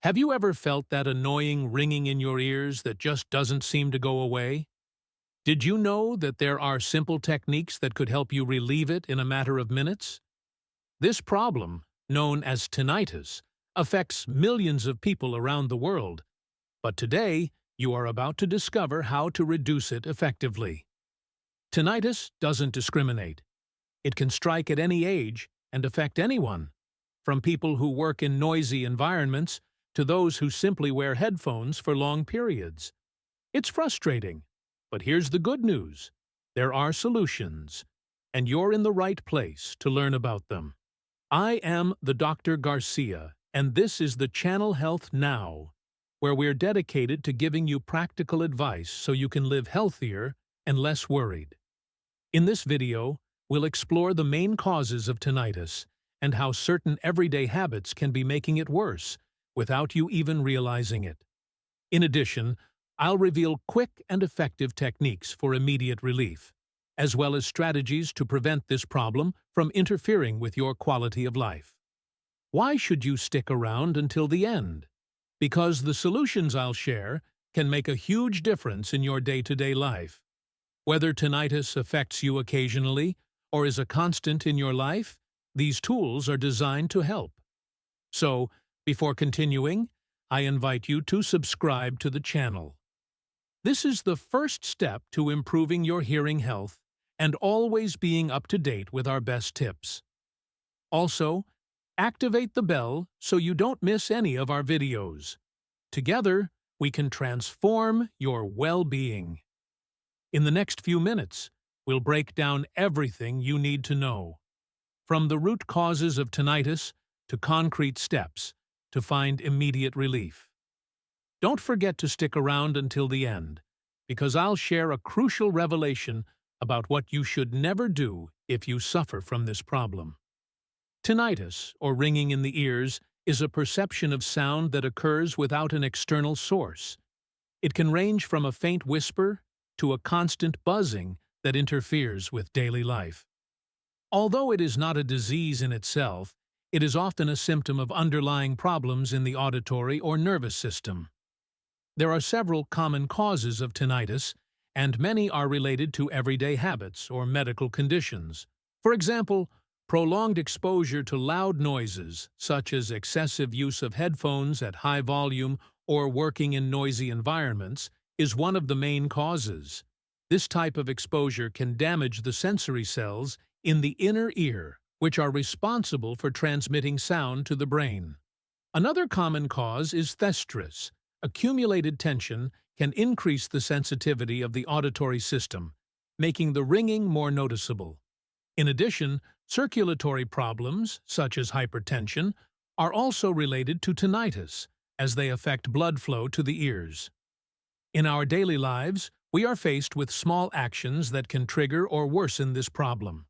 Have you ever felt that annoying ringing in your ears that just doesn't seem to go away? Did you know that there are simple techniques that could help you relieve it in a matter of minutes? This problem, known as tinnitus, affects millions of people around the world, but today you are about to discover how to reduce it effectively. Tinnitus doesn't discriminate. It can strike at any age and affect anyone, from people who work in noisy environments to those who simply wear headphones for long periods. It's frustrating, but here's the good news. There are solutions, and you're in the right place to learn about them. I am the Dr. Garcia, and this is the channel Health Now, where we're dedicated to giving you practical advice so you can live healthier and less worried. In this video, we'll explore the main causes of tinnitus and how certain everyday habits can be making it worse without you even realizing it. In addition, I'll reveal quick and effective techniques for immediate relief, as well as strategies to prevent this problem from interfering with your quality of life. Why should you stick around until the end? Because the solutions I'll share can make a huge difference in your day-to-day life. Whether tinnitus affects you occasionally or is a constant in your life, these tools are designed to help. So, before continuing, I invite you to subscribe to the channel. This is the first step to improving your hearing health and always being up to date with our best tips. Also, activate the bell so you don't miss any of our videos. Together, we can transform your well-being. In the next few minutes, we'll break down everything you need to know, from the root causes of tinnitus to concrete steps to find immediate relief. Don't forget to stick around until the end, because I'll share a crucial revelation about what you should never do if you suffer from this problem. Tinnitus, or ringing in the ears, is a perception of sound that occurs without an external source. It can range from a faint whisper to a constant buzzing that interferes with daily life. Although it is not a disease in itself, it is often a symptom of underlying problems in the auditory or nervous system. There are several common causes of tinnitus, and many are related to everyday habits or medical conditions. For example, prolonged exposure to loud noises, such as excessive use of headphones at high volume or working in noisy environments, is one of the main causes. This type of exposure can damage the sensory cells in the inner ear, which are responsible for transmitting sound to the brain. Another common cause is stress. Accumulated tension can increase the sensitivity of the auditory system, making the ringing more noticeable. In addition, circulatory problems, such as hypertension, are also related to tinnitus, as they affect blood flow to the ears. In our daily lives, we are faced with small actions that can trigger or worsen this problem.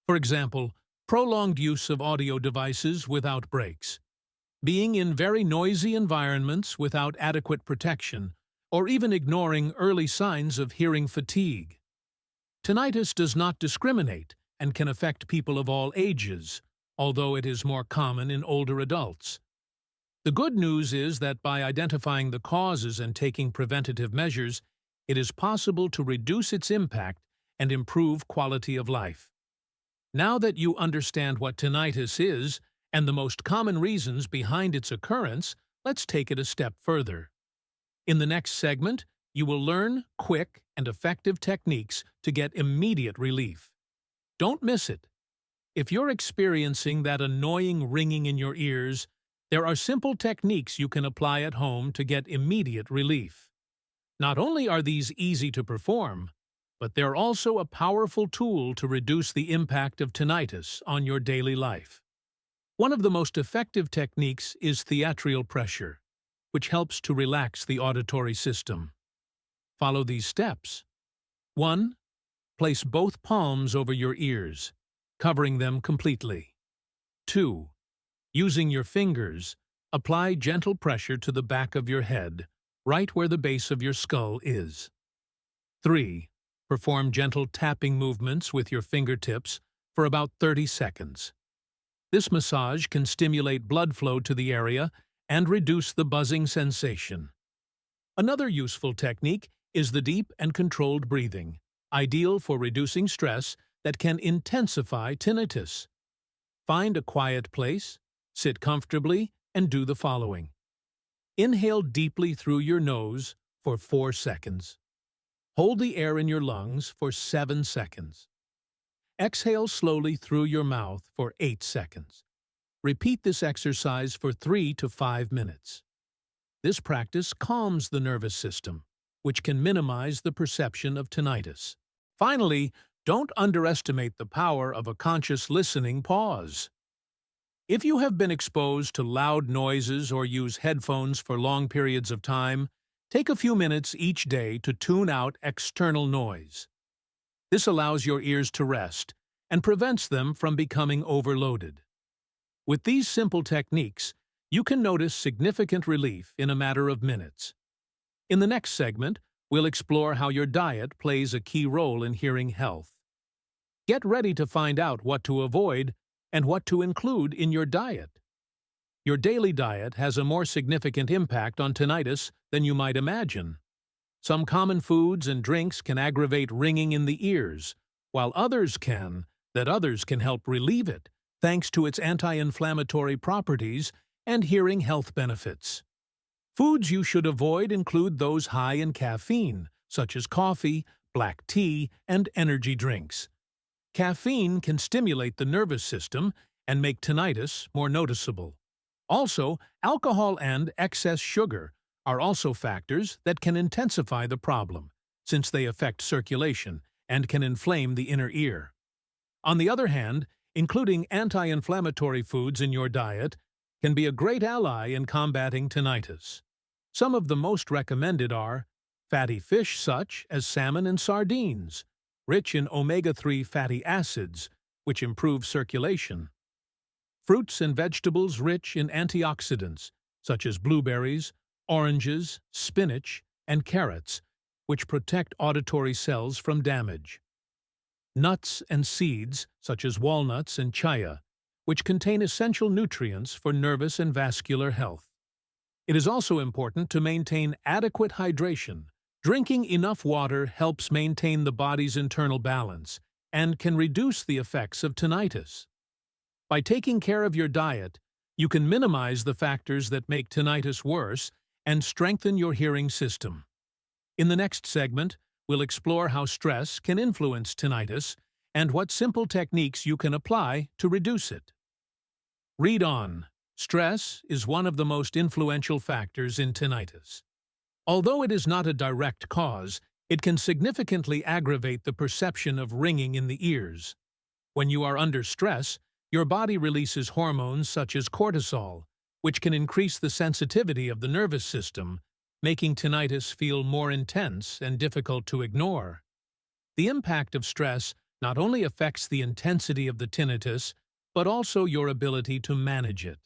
For example, prolonged use of audio devices without breaks, being in very noisy environments without adequate protection, or even ignoring early signs of hearing fatigue. Tinnitus does not discriminate and can affect people of all ages, although it is more common in older adults. The good news is that by identifying the causes and taking preventative measures, it is possible to reduce its impact and improve quality of life. Now that you understand what tinnitus is and the most common reasons behind its occurrence, let's take it a step further. In the next segment, you will learn quick and effective techniques to get immediate relief. Don't miss it. If you're experiencing that annoying ringing in your ears, there are simple techniques you can apply at home to get immediate relief. Not only are these easy to perform, but they're also a powerful tool to reduce the impact of tinnitus on your daily life. One of the most effective techniques is theatrial pressure, which helps to relax the auditory system. Follow these steps. 1. Place both palms over your ears, covering them completely. 2. Using your fingers, apply gentle pressure to the back of your head, right where the base of your skull is. 3. Perform gentle tapping movements with your fingertips for about 30 seconds. This massage can stimulate blood flow to the area and reduce the buzzing sensation. Another useful technique is the deep and controlled breathing, ideal for reducing stress that can intensify tinnitus. Find a quiet place, sit comfortably, and do the following. Inhale deeply through your nose for 4 seconds. Hold the air in your lungs for 7 seconds. Exhale slowly through your mouth for 8 seconds. Repeat this exercise for 3 to 5 minutes. This practice calms the nervous system, which can minimize the perception of tinnitus. Finally, don't underestimate the power of a conscious listening pause. If you have been exposed to loud noises or use headphones for long periods of time, take a few minutes each day to tune out external noise. This allows your ears to rest and prevents them from becoming overloaded. With these simple techniques, you can notice significant relief in a matter of minutes. In the next segment, we'll explore how your diet plays a key role in hearing health. Get ready to find out what to avoid and what to include in your diet. Your daily diet has a more significant impact on tinnitus than you might imagine. Some common foods and drinks can aggravate ringing in the ears, while others can help relieve it, thanks to its anti-inflammatory properties and hearing health benefits. Foods you should avoid include those high in caffeine, such as coffee, black tea, and energy drinks. Caffeine can stimulate the nervous system and make tinnitus more noticeable. Also, alcohol and excess sugar are also factors that can intensify the problem, since they affect circulation and can inflame the inner ear. On the other hand, including anti-inflammatory foods in your diet can be a great ally in combating tinnitus. Some of the most recommended are fatty fish such as salmon and sardines, rich in omega-3 fatty acids, which improve circulation. Fruits and vegetables rich in antioxidants, such as blueberries, oranges, spinach, and carrots, which protect auditory cells from damage. Nuts and seeds, such as walnuts and chia, which contain essential nutrients for nervous and vascular health. It is also important to maintain adequate hydration. Drinking enough water helps maintain the body's internal balance and can reduce the effects of tinnitus. By taking care of your diet, you can minimize the factors that make tinnitus worse and strengthen your hearing system. In the next segment, we'll explore how stress can influence tinnitus and what simple techniques you can apply to reduce it. Read on. Stress is one of the most influential factors in tinnitus. Although it is not a direct cause, it can significantly aggravate the perception of ringing in the ears. When you are under stress, your body releases hormones such as cortisol, which can increase the sensitivity of the nervous system, making tinnitus feel more intense and difficult to ignore. The impact of stress not only affects the intensity of the tinnitus, but also your ability to manage it.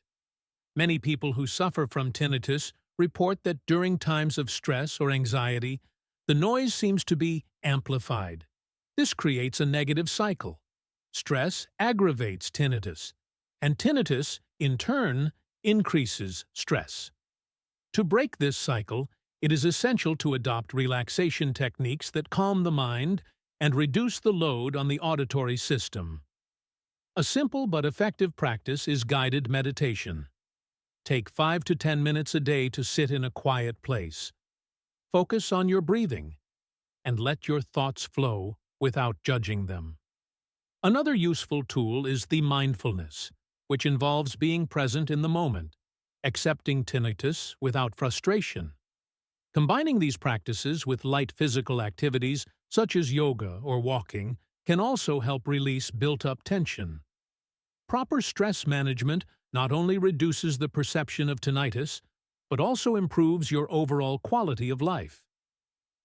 Many people who suffer from tinnitus report that during times of stress or anxiety, the noise seems to be amplified. This creates a negative cycle. Stress aggravates tinnitus, and tinnitus, in turn, increases stress. To break this cycle, it is essential to adopt relaxation techniques that calm the mind and reduce the load on the auditory system. A simple but effective practice is guided meditation. Take 5 to 10 minutes a day to sit in a quiet place. Focus on your breathing, and let your thoughts flow without judging them. Another useful tool is the mindfulness, which involves being present in the moment, accepting tinnitus without frustration. Combining these practices with light physical activities, such as yoga or walking, can also help release built-up tension. Proper stress management not only reduces the perception of tinnitus, but also improves your overall quality of life.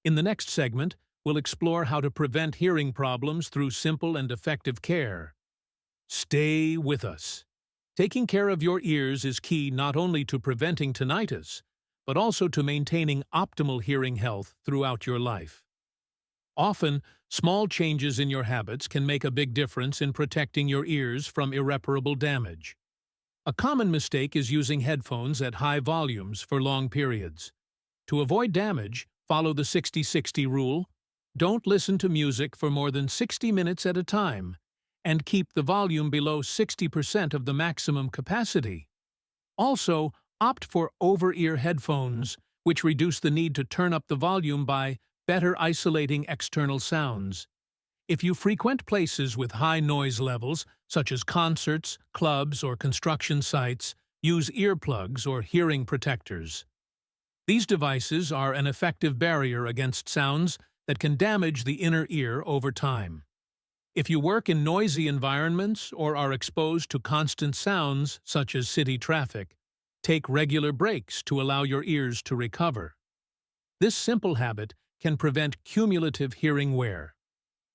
In the next segment, we'll explore how to prevent hearing problems through simple and effective care. Stay with us. Taking care of your ears is key not only to preventing tinnitus, but also to maintaining optimal hearing health throughout your life. Often, small changes in your habits can make a big difference in protecting your ears from irreparable damage. A common mistake is using headphones at high volumes for long periods. To avoid damage, follow the 60-60 rule. Don't listen to music for more than 60 minutes at a time, and keep the volume below 60% of the maximum capacity. Also, opt for over-ear headphones, which reduce the need to turn up the volume by better isolating external sounds. If you frequent places with high noise levels, such as concerts, clubs, or construction sites, use earplugs or hearing protectors. These devices are an effective barrier against sounds that can damage the inner ear over time. If you work in noisy environments or are exposed to constant sounds, such as city traffic, take regular breaks to allow your ears to recover. This simple habit can prevent cumulative hearing wear.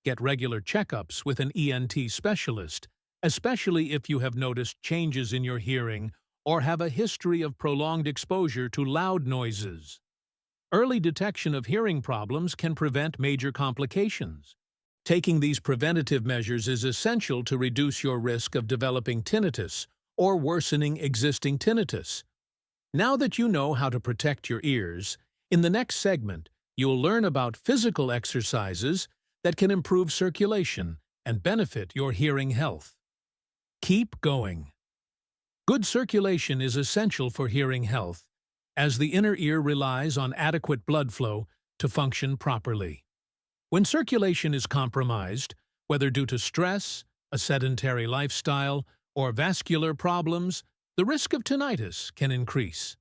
Get regular checkups with an ENT specialist, especially if you have noticed changes in your hearing or have a history of prolonged exposure to loud noises. Early detection of hearing problems can prevent major complications. Taking these preventative measures is essential to reduce your risk of developing tinnitus or worsening existing tinnitus. Now that you know how to protect your ears, in the next segment, you'll learn about physical exercises that can improve circulation and benefit your hearing health. Keep going. Good circulation is essential for hearing health, as the inner ear relies on adequate blood flow to function properly. When circulation is compromised, whether due to stress, a sedentary lifestyle, or vascular problems, the risk of tinnitus can increase.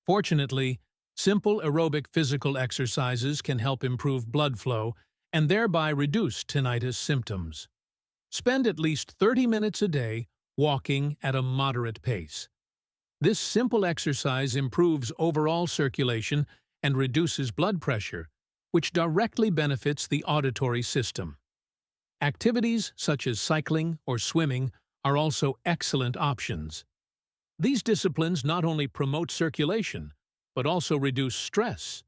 Fortunately, simple aerobic physical exercises can help improve blood flow and thereby reduce tinnitus symptoms. Spend at least 30 minutes a day walking at a moderate pace. This simple exercise improves overall circulation and reduces blood pressure, which directly benefits the auditory system. Activities such as cycling or swimming are also excellent options. These disciplines not only promote circulation, but also reduce stress,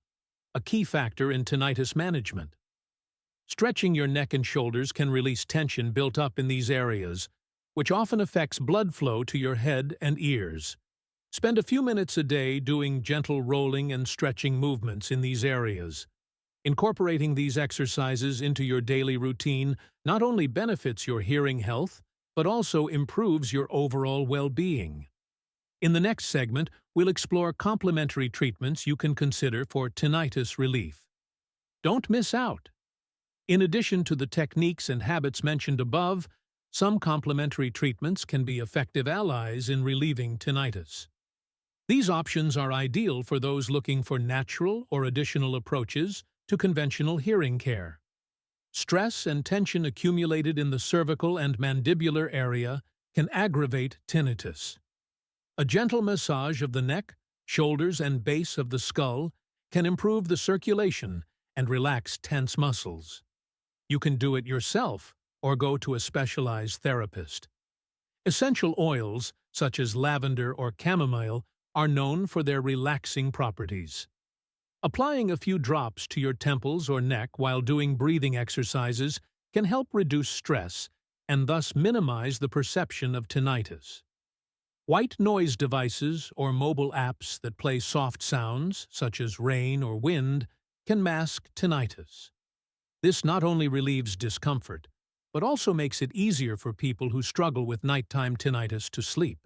a key factor in tinnitus management. Stretching your neck and shoulders can release tension built up in these areas, which often affects blood flow to your head and ears. Spend a few minutes a day doing gentle rolling and stretching movements in these areas. Incorporating these exercises into your daily routine not only benefits your hearing health, but also improves your overall well-being. In the next segment, we'll explore complementary treatments you can consider for tinnitus relief. Don't miss out! In addition to the techniques and habits mentioned above, some complementary treatments can be effective allies in relieving tinnitus. These options are ideal for those looking for natural or additional approaches to conventional hearing care. Stress and tension accumulated in the cervical and mandibular area can aggravate tinnitus. A gentle massage of the neck, shoulders, and base of the skull can improve the circulation and relax tense muscles. You can do it yourself or go to a specialized therapist. Essential oils, such as lavender or chamomile, are known for their relaxing properties. Applying a few drops to your temples or neck while doing breathing exercises can help reduce stress and thus minimize the perception of tinnitus. White noise devices or mobile apps that play soft sounds, such as rain or wind, can mask tinnitus. This not only relieves discomfort, but also makes it easier for people who struggle with nighttime tinnitus to sleep.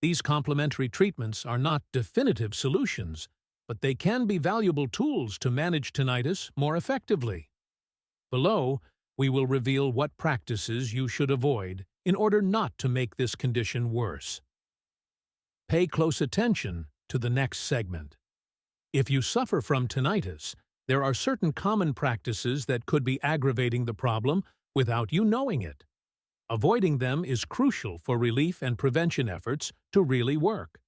These complementary treatments are not definitive solutions, but they can be valuable tools to manage tinnitus more effectively. Below, we will reveal what practices you should avoid in order not to make this condition worse. Pay close attention to the next segment. If you suffer from tinnitus, there are certain common practices that could be aggravating the problem without you knowing it. Avoiding them is crucial for relief and prevention efforts to really work.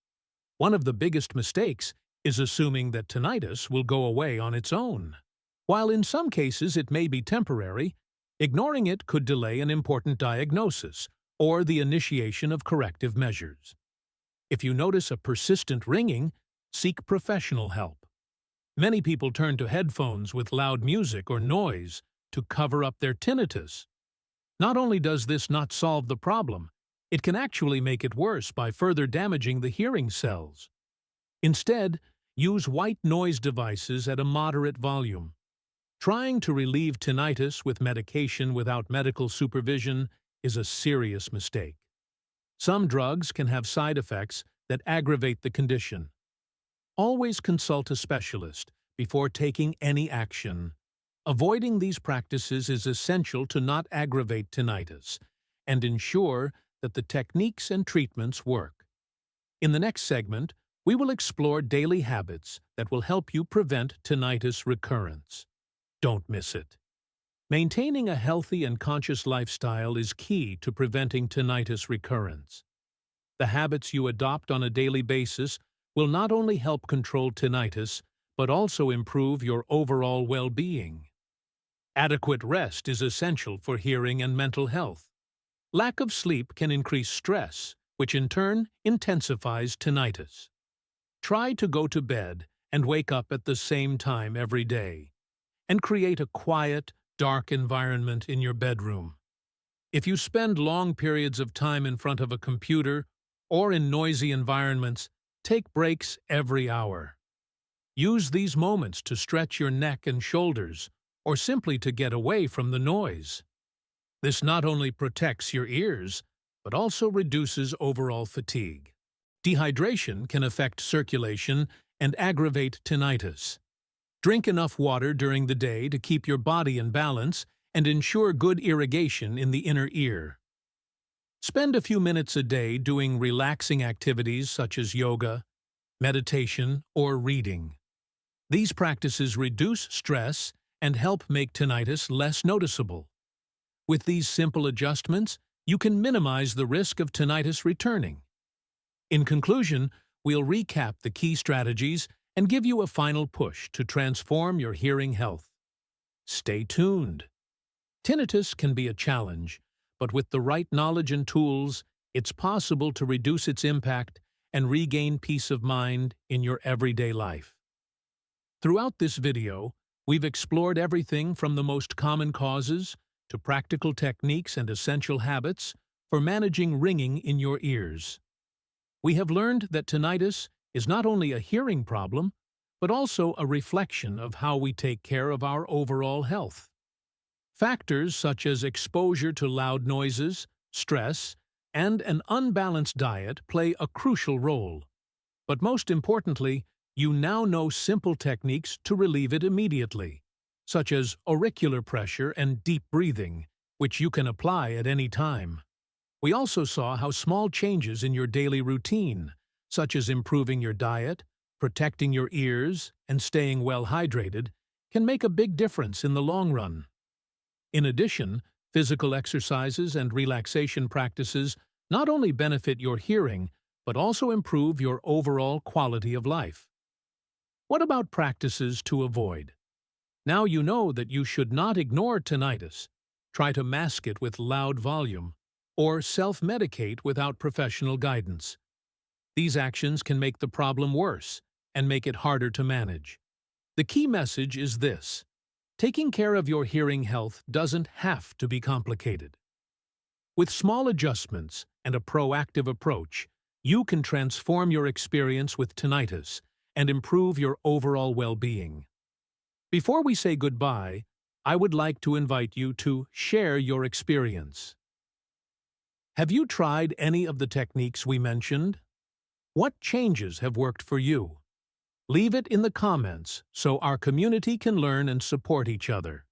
One of the biggest mistakes is assuming that tinnitus will go away on its own. While in some cases it may be temporary, ignoring it could delay an important diagnosis or the initiation of corrective measures. If you notice a persistent ringing, seek professional help. Many people turn to headphones with loud music or noise to cover up their tinnitus. Not only does this not solve the problem, It can actually make it worse by further damaging the hearing cells. Instead, use white noise devices at a moderate volume. Trying to relieve tinnitus with medication without medical supervision is a serious mistake. Some drugs can have side effects that aggravate the condition. Always consult a specialist before taking any action. Avoiding these practices is essential to not aggravate tinnitus and ensure that the techniques and treatments work. In the next segment, we will explore daily habits that will help you prevent tinnitus recurrence. Don't miss it. Maintaining a healthy and conscious lifestyle is key to preventing tinnitus recurrence. The habits you adopt on a daily basis will not only help control tinnitus, but also improve your overall well-being. Adequate rest is essential for hearing and mental health. Lack of sleep can increase stress, which in turn intensifies tinnitus. Try to go to bed and wake up at the same time every day, and create a quiet, dark environment in your bedroom. If you spend long periods of time in front of a computer or in noisy environments, take breaks every hour. Use these moments to stretch your neck and shoulders, or simply to get away from the noise. This not only protects your ears, but also reduces overall fatigue. Dehydration can affect circulation and aggravate tinnitus. Drink enough water during the day to keep your body in balance and ensure good irrigation in the inner ear. Spend a few minutes a day doing relaxing activities such as yoga, meditation, or reading. These practices reduce stress and help make tinnitus less noticeable. With these simple adjustments, you can minimize the risk of tinnitus returning. In conclusion, we'll recap the key strategies and give you a final push to transform your hearing health. Stay tuned. Tinnitus can be a challenge, but with the right knowledge and tools, it's possible to reduce its impact and regain peace of mind in your everyday life. Throughout this video, we've explored everything from the most common causes to practical techniques and essential habits for managing ringing in your ears. We have learned that tinnitus is not only a hearing problem, but also a reflection of how we take care of our overall health. Factors such as exposure to loud noises, stress, and an unbalanced diet play a crucial role. But most importantly, you now know simple techniques to relieve it immediately, such as auricular pressure and deep breathing, which you can apply at any time. We also saw how small changes in your daily routine, such as improving your diet, protecting your ears, and staying well hydrated, can make a big difference in the long run. In addition, physical exercises and relaxation practices not only benefit your hearing, but also improve your overall quality of life. What about practices to avoid? Now you know that you should not ignore tinnitus, try to mask it with loud volume, or self-medicate without professional guidance. These actions can make the problem worse and make it harder to manage. The key message is this: taking care of your hearing health doesn't have to be complicated. With small adjustments and a proactive approach, you can transform your experience with tinnitus and improve your overall well-being. Before we say goodbye, I would like to invite you to share your experience. Have you tried any of the techniques we mentioned? What changes have worked for you? Leave it in the comments so our community can learn and support each other.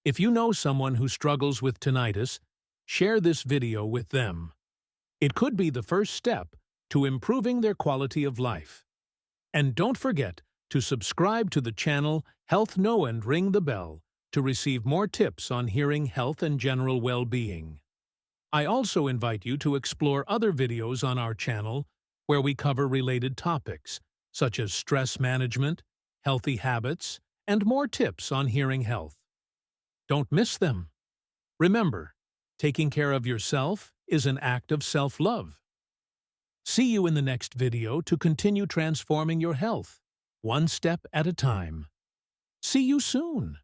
If you know someone who struggles with tinnitus, share this video with them. It could be the first step to improving their quality of life. And don't forget to subscribe to the channel Health Know and ring the bell to receive more tips on hearing health and general well-being. I also invite you to explore other videos on our channel where we cover related topics, such as stress management, healthy habits, and more tips on hearing health. Don't miss them. Remember, taking care of yourself is an act of self-love. See you in the next video to continue transforming your health, one step at a time. See you soon!